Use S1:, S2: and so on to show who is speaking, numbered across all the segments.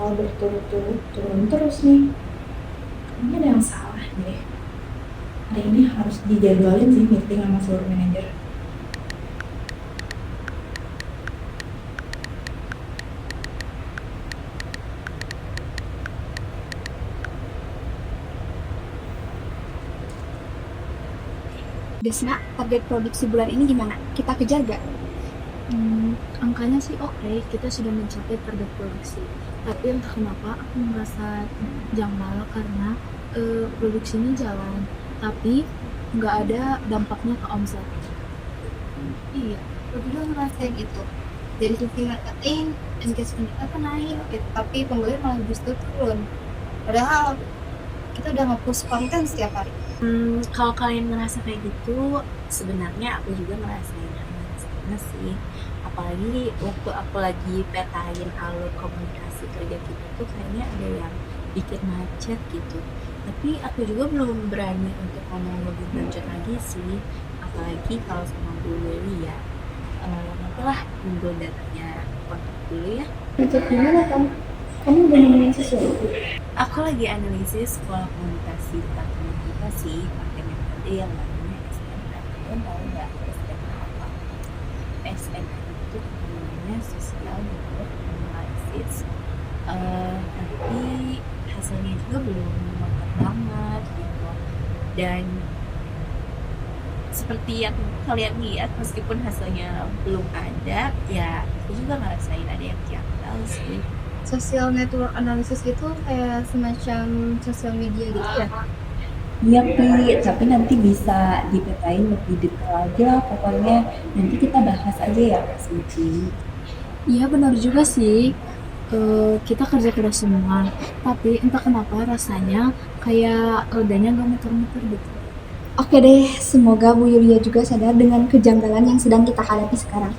S1: kuartal berturut-turut turun terus nih. Kayaknya ada yang salah deh. Hari ini harus dijadwalin sih meeting sama seluruh manajer.
S2: Desna, target produksi bulan ini gimana? Kita kejar gak?
S3: Angkanya sih oke, kita sudah mencapai target produksi. Tapi entah kenapa aku merasa janggal karena produksinya jalan, tapi nggak ada dampaknya ke omset.
S2: Iya, aku juga ngerasain itu. Dari sisi marketing, engagement kita kan naik, gitu. Tapi pembeli malah justru turun. Padahal kita udah nge-push konten setiap hari.
S3: Kalau kalian ngerasa kayak gitu, sebenarnya aku juga ngerasain hal yang sama sih. Apalagi waktu aku lagi petain alur komunikasi kerja kita tuh kayaknya ada yang dikit macet gitu. Tapi aku juga belum berani untuk ngomong lebih lanjut lagi sih. Apalagi kalau sama Bu Lili ya. Nantilah nunggu datanya kontak dulu ya.
S1: Untuk gimana kamu? Kamu udah nemuin sesuatu?
S3: Aku lagi analisis pola komunikasi teman kita sih pakai metode yang namanya SNA. Kalian tahu nggak SNA apa? SNA itu namanya Social Network Analysis. Tapi hasilnya juga belum mantap banget gitu. Dan seperti yang kalian lihat, meskipun hasilnya belum ada, ya aku juga ngerasain ada yang janggal sih.
S2: Social network analysis itu kayak semacam sosial media gitu ya?
S4: Iya Pi, tapi nanti bisa dipetain lebih detail lagi lah pokoknya. Nanti kita bahas aja ya pas meeting.
S3: Iya benar juga sih. Kita kerja keras semua, tapi entah kenapa rasanya kayak rodanya gak muter-muter gitu.
S2: Oke deh, semoga Bu Yulia juga sadar dengan kejanggalan yang sedang kita hadapi sekarang.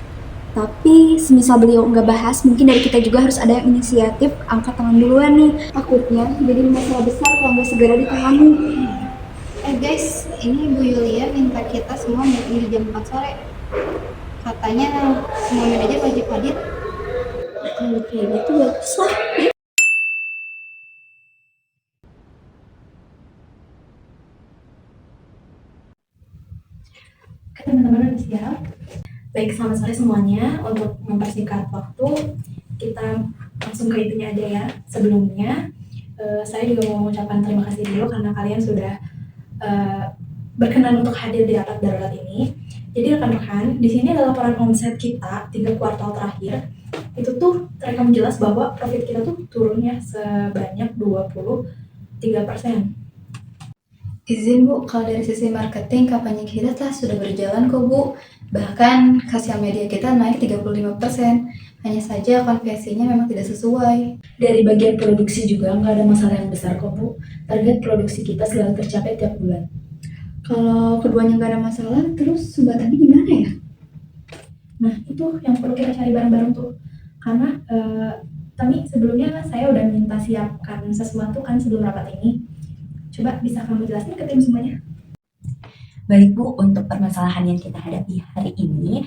S2: Tapi semisal beliau nggak bahas, mungkin dari kita juga harus ada yang inisiatif angkat tangan duluan nih. Takutnya jadi masalah besar kalau nggak segera ditangani. Guys, ini Bu Yulia minta kita semua meeting di jam 4 sore. Katanya semua manajer wajib hadir.
S4: Kalau kayak gitu bagus lah.
S1: Teman-teman udah siap? Baik, selamat sore semuanya. Untuk mempersingkat waktu, kita langsung ke intinya aja ya. Sebelumnya, saya juga mau mengucapkan terima kasih dulu karena kalian sudah berkenan untuk hadir di rapat darurat ini. Jadi rekan-rekan, di sini ada laporan omset kita 3 kuartal terakhir. Itu tuh terekam jelas bahwa profit kita tuh turunnya sebanyak 23%.
S2: Izin Bu, kalau dari sisi marketing, kampanye kita sudah berjalan kok Bu. Bahkan sosial media kita naik 35%. Hanya saja konversinya memang tidak sesuai.
S4: Dari bagian produksi juga nggak ada masalah yang besar kok Bu. Target produksi kita selalu tercapai tiap bulan.
S2: Kalau keduanya nggak ada masalah, terus Sobat Tani gimana ya?
S1: Nah, itu yang perlu kita cari bareng-bareng tuh. Karena Tami, sebelumnya saya udah minta siapkan sesuatu kan sebelum rapat ini. Coba bisa kamu jelasin ke tim semuanya?
S4: Baik Bu, untuk permasalahan yang kita hadapi hari ini,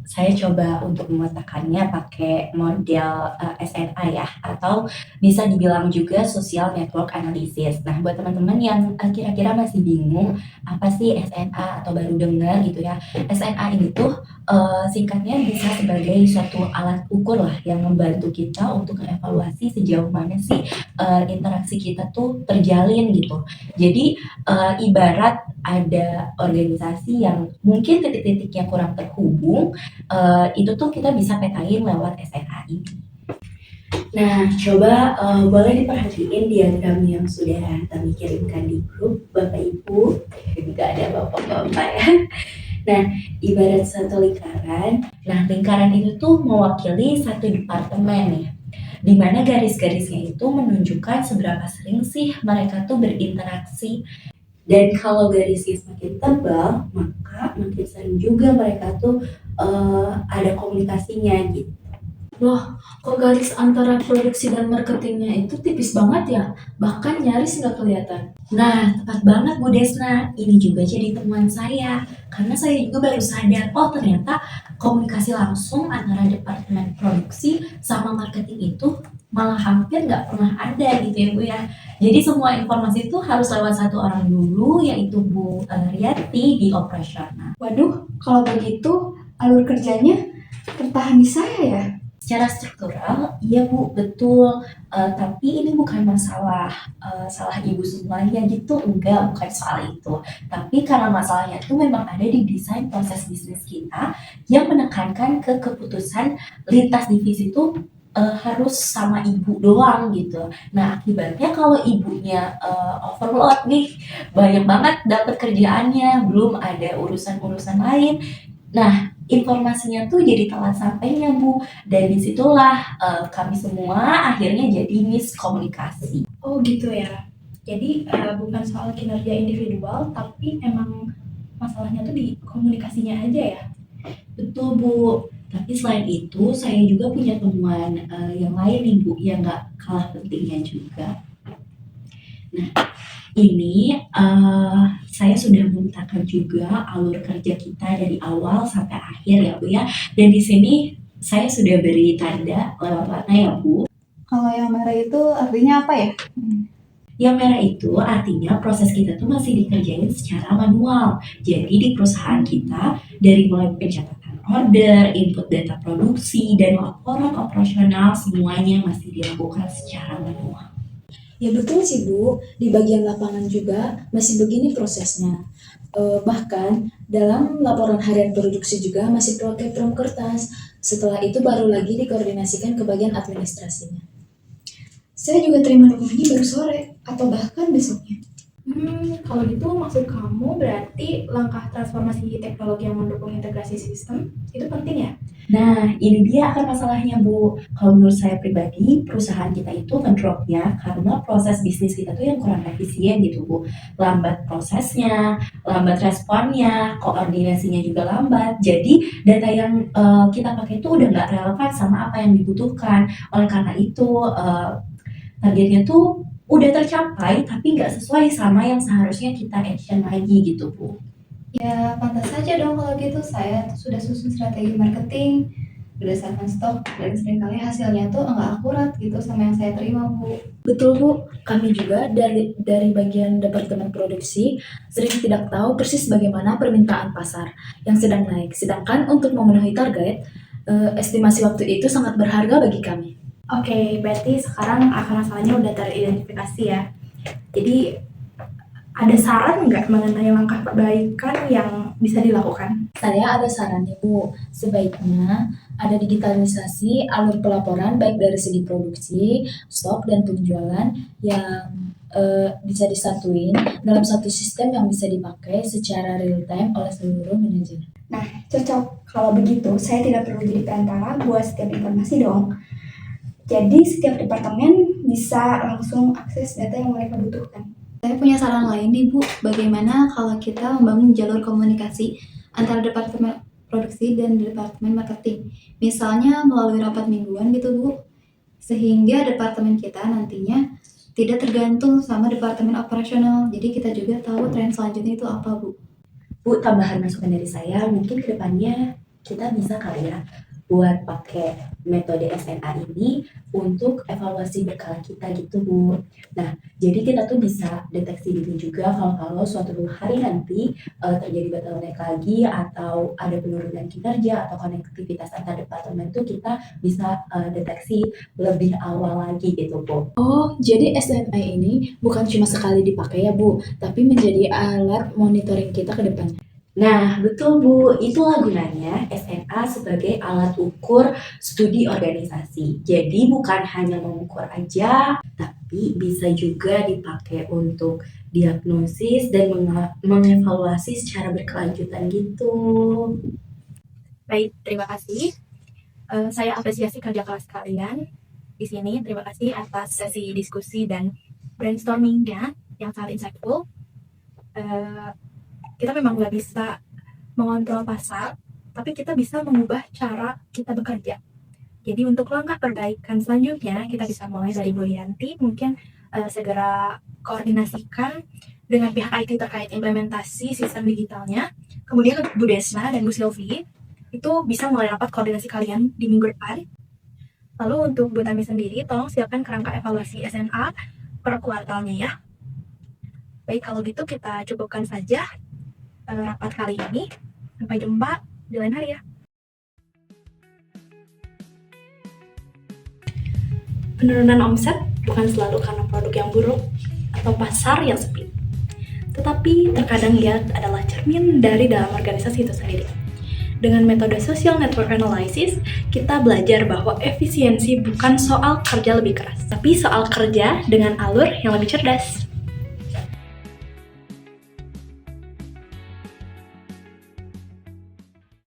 S4: saya coba untuk memetakannya pakai model SNA ya, atau bisa dibilang juga Social Network Analysis. Nah, buat teman-teman yang kira-kira masih bingung apa sih SNA atau baru dengar gitu ya, SNA ini tuh singkatnya bisa sebagai suatu alat ukur lah yang membantu kita untuk mengevaluasi sejauh mana sih interaksi kita tuh terjalin gitu. Jadi ibarat ada organisasi yang mungkin titik-titiknya kurang terhubung, itu tuh kita bisa petain lewat SNA ini. Nah, coba boleh diperhatiin diagram yang sudah kami kirimkan di grup Bapak Ibu. Nggak ada Bapak-Bapak ya. Nah, ibarat satu lingkaran. Nah, lingkaran itu tuh mewakili satu departemen ya. Di mana garis-garisnya itu menunjukkan seberapa sering sih mereka tuh berinteraksi. Dan kalau garisnya semakin tebal, maka makin sering juga mereka tuh ada komunikasinya gitu.
S3: Loh, kok garis antara produksi dan marketingnya itu tipis banget ya? Bahkan nyaris nggak kelihatan.
S4: Nah, tepat banget Bu Desna. Ini juga jadi temuan saya. Karena saya juga baru sadar, oh ternyata komunikasi langsung antara departemen produksi sama marketing itu malah hampir nggak pernah ada gitu ya Bu ya. Jadi semua informasi itu harus lewat satu orang dulu, yaitu Bu Riyati di operasional.
S2: Waduh, kalau begitu alur kerjanya tertahan di saya ya?
S4: Secara struktural, iya Bu, betul. Tapi ini bukan masalah salah ibu semuanya gitu, enggak, bukan soal itu. Tapi karena masalahnya itu memang ada di desain proses bisnis kita yang menekankan ke keputusan lintas divisi itu harus sama ibu doang gitu. Nah akibatnya kalau ibunya overload nih, banyak banget dapat kerjaannya, belum ada urusan-urusan lain. Nah informasinya tuh jadi telat sampainya Bu, dan disitulah kami semua akhirnya jadi miskomunikasi.
S1: Oh gitu ya. Jadi bukan soal kinerja individual, tapi emang masalahnya tuh di komunikasinya aja ya.
S4: Betul Bu, tapi selain itu saya juga punya temuan yang lain nih Bu, yang nggak kalah pentingnya juga. Nah ini saya sudah memetakan juga alur kerja kita dari awal sampai akhir ya Bu ya. Dan di sini saya sudah beri tanda lewat warna ya Bu.
S2: Kalau yang merah itu artinya apa ya?
S4: Yang merah itu artinya proses kita tuh masih dikerjain secara manual. Jadi di perusahaan kita dari mulai pencatatan order, input data produksi, dan laporan operasional semuanya masih dilakukan secara manual.
S5: Ya betul sih Bu, di bagian lapangan juga masih begini prosesnya. Bahkan dalam laporan harian produksi juga masih pakai prom kertas. Setelah itu baru lagi dikoordinasikan ke bagian administrasinya.
S2: Saya juga terima dokumennya baru sore atau bahkan besoknya.
S1: Kalau gitu maksud kamu berarti langkah transformasi teknologi yang mendukung integrasi sistem itu penting ya?
S4: Nah, ini dia akar masalahnya, Bu. Kalau menurut saya pribadi, perusahaan kita itu ngedropnya karena proses bisnis kita tuh yang kurang efisien gitu, Bu. Lambat prosesnya, lambat responnya, koordinasinya juga lambat. Jadi, data yang kita pakai itu udah nggak relevan sama apa yang dibutuhkan. Oleh karena itu, targetnya tuh udah tercapai, tapi nggak sesuai sama yang seharusnya kita action lagi gitu, Bu.
S2: Ya, pantas saja dong kalau gitu. Saya tuh sudah susun strategi marketing berdasarkan stok dan seringkali hasilnya tuh nggak akurat gitu sama yang saya terima, Bu.
S5: Betul Bu, kami juga dari bagian departemen produksi sering tidak tahu persis bagaimana permintaan pasar yang sedang naik. Sedangkan untuk memenuhi target, estimasi waktu itu sangat berharga bagi kami.
S1: Oke, berarti sekarang akar masalahnya udah teridentifikasi ya. Jadi ada saran nggak mengenai langkah perbaikan yang bisa dilakukan?
S5: Saya ada saran nih Bu, sebaiknya ada digitalisasi alur pelaporan baik dari segi produksi, stok, dan penjualan yang bisa disatuin dalam satu sistem yang bisa dipakai secara real time oleh seluruh manajemen.
S2: Nah, cocok. Kalau begitu, saya tidak perlu jadi perantara buat setiap informasi dong. Jadi, setiap departemen bisa langsung akses data yang mereka butuhkan. Saya punya saran lain nih Bu, bagaimana kalau kita membangun jalur komunikasi antara departemen produksi dan departemen marketing. Misalnya melalui rapat mingguan gitu Bu, sehingga departemen kita nantinya tidak tergantung sama departemen operasional. Jadi kita juga tahu tren selanjutnya itu apa Bu.
S4: Bu, tambahan masukan dari saya, mungkin kedepannya kita bisa kali ya buat pakai metode SNA ini untuk evaluasi berkala kita gitu Bu. Nah, jadi kita tuh bisa deteksi dini juga kalau suatu hari nanti terjadi bottleneck lagi atau ada penurunan kinerja atau konektivitas antar departemen tuh kita bisa deteksi lebih awal lagi gitu Bu.
S5: Oh, jadi SNI ini bukan cuma sekali dipakai ya Bu, tapi menjadi alat monitoring kita ke depannya.
S4: Nah, betul Bu, itulah gunanya SNA sebagai alat ukur studi organisasi. Jadi bukan hanya mengukur aja, tapi bisa juga dipakai untuk diagnosis dan mengevaluasi secara berkelanjutan gitu.
S1: Baik, terima kasih. Saya apresiasi kerja keras kalian di sini. Terima kasih atas sesi diskusi dan brainstormingnya yang sangat insightful. Kita memang nggak bisa mengontrol pasar, tapi kita bisa mengubah cara kita bekerja. Jadi untuk langkah perbaikan selanjutnya, kita bisa mulai dari Bu Yanti, mungkin segera koordinasikan dengan pihak IT terkait implementasi sistem digitalnya. Kemudian Bu Desna dan Bu Sylvie, itu bisa mulai rapat koordinasi kalian di minggu depan. Lalu untuk Bu Tami sendiri, tolong siapkan kerangka evaluasi SNA per kuartalnya ya. Baik, kalau gitu kita cukupkan saja rapat kali ini. Sampai jumpa di lain hari ya. Penurunan omset bukan selalu karena produk yang buruk atau pasar yang sepi. Tetapi terkadang ia adalah cermin dari dalam organisasi itu sendiri. Dengan metode social network analysis, kita belajar bahwa efisiensi bukan soal kerja lebih keras, tapi soal kerja dengan alur yang lebih cerdas.